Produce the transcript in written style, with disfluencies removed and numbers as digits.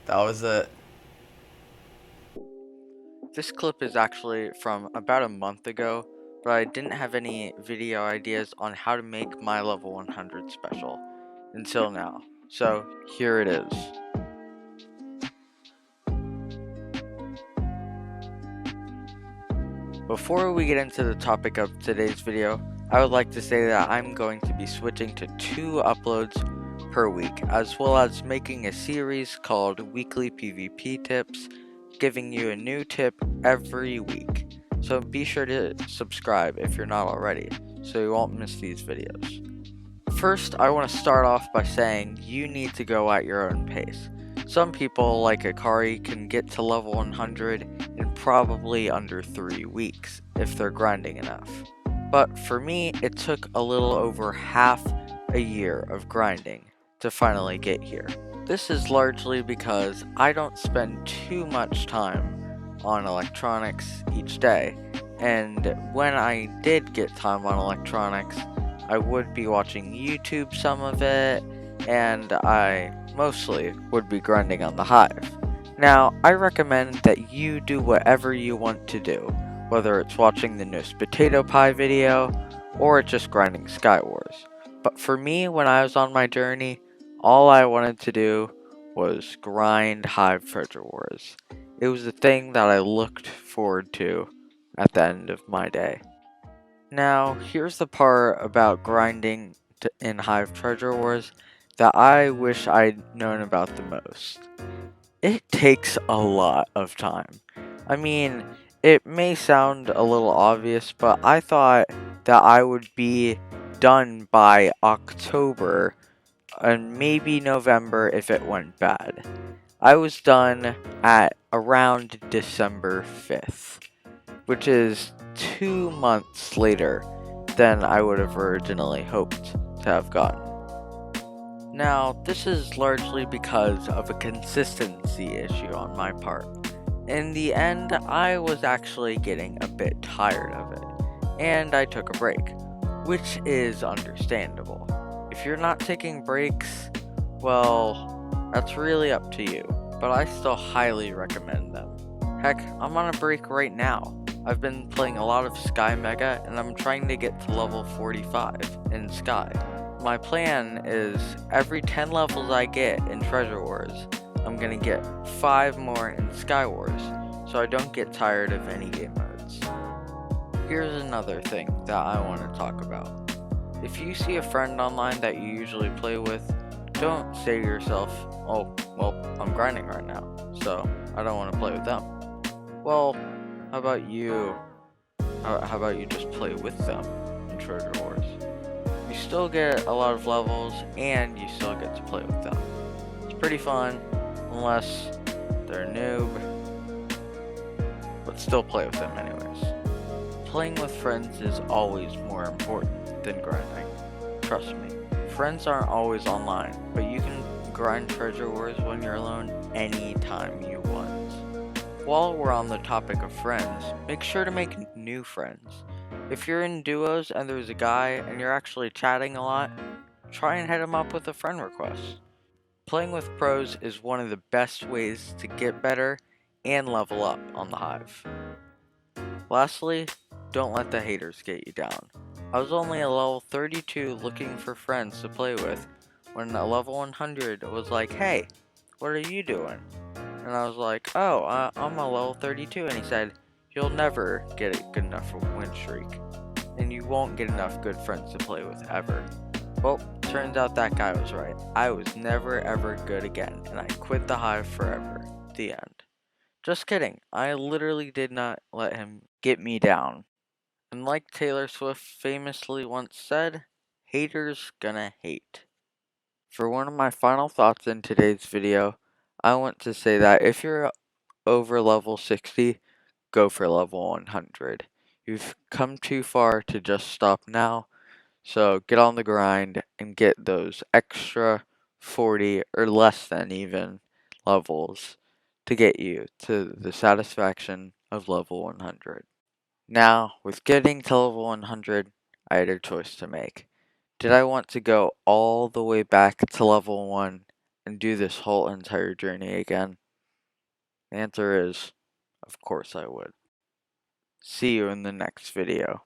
That was it. This clip is actually from about a month ago, but I didn't have any video ideas on how to make my level 100 special until now. So here it is. Before we get into the topic of today's video, I would like to say that I'm going to be switching to 2 uploads per week, as well as making a series called Weekly PvP Tips, giving you a new tip every week. So be sure to subscribe if you're not already, so you won't miss these videos. First, I want to start off by saying you need to go at your own pace. Some people, like Akari, can get to level 100 in probably under 3 weeks if they're grinding enough. But for me, it took a little over half a year of grinding to finally get here. This is largely because I don't spend too much time on electronics each day, and when I did get time on electronics, I would be watching YouTube some of it, and I mostly would be grinding on the Hive. Now, I recommend that you do whatever you want to do, whether it's watching the newest potato pie video, or just grinding Skywars. But for me, when I was on my journey, all I wanted to do was grind Hive Treasure Wars. It was the thing that I looked forward to at the end of my day. Now, here's the part about grinding in Hive Treasure Wars that I wish I'd known about the most. It takes a lot of time. I mean, it may sound a little obvious, but I thought that I would be done by October and maybe November if it went bad. I was done at around December 5th, which is 2 months later than I would have originally hoped to have gotten. Now, this is largely because of a consistency issue on my part. In the end, I was actually getting a bit tired of it, and I took a break, which is understandable. If you're not taking breaks, well, that's really up to you, but I still highly recommend them. Heck, I'm on a break right now. I've been playing a lot of Sky Mega, and I'm trying to get to level 45 in Sky. My plan is every 10 levels I get in Treasure Wars, I'm gonna get 5 more in Sky Wars, so I don't get tired of any game modes. Here's another thing that I want to talk about. If you see a friend online that you usually play with, don't say to yourself, oh, well, I'm grinding right now, so I don't want to play with them. Well, how about you just play with them in Treasure Wars? You still get a lot of levels, and you still get to play with them. It's pretty fun, unless they're a noob, but still play with them anyways. Playing with friends is always more important than grinding. Trust me. Friends aren't always online, but you can grind Treasure Wars when you're alone anytime you want. While we're on the topic of friends, make sure to make new friends. If you're in duos and there's a guy and you're actually chatting a lot, try and hit him up with a friend request. Playing with pros is one of the best ways to get better and level up on the Hive. Lastly, don't let the haters get you down. I was only a level 32 looking for friends to play with when a level 100 was like, hey, what are you doing? And I was like, oh, I'm a level 32. And he said, you'll never get a good enough win streak. And you won't get enough good friends to play with ever. Well, turns out that guy was right. I was never ever good again. And I quit the Hive forever. The end. Just kidding. I literally did not let him get me down. And like Taylor Swift famously once said, haters gonna hate. For one of my final thoughts in today's video, I want to say that if you're over level 60, go for level 100. You've come too far to just stop now, so get on the grind and get those extra 40 or less than even levels to get you to the satisfaction of level 100. Now, with getting to level 100, I had a choice to make. Did I want to go all the way back to level 1 and do this whole entire journey again? The answer is, of course I would. See you in the next video.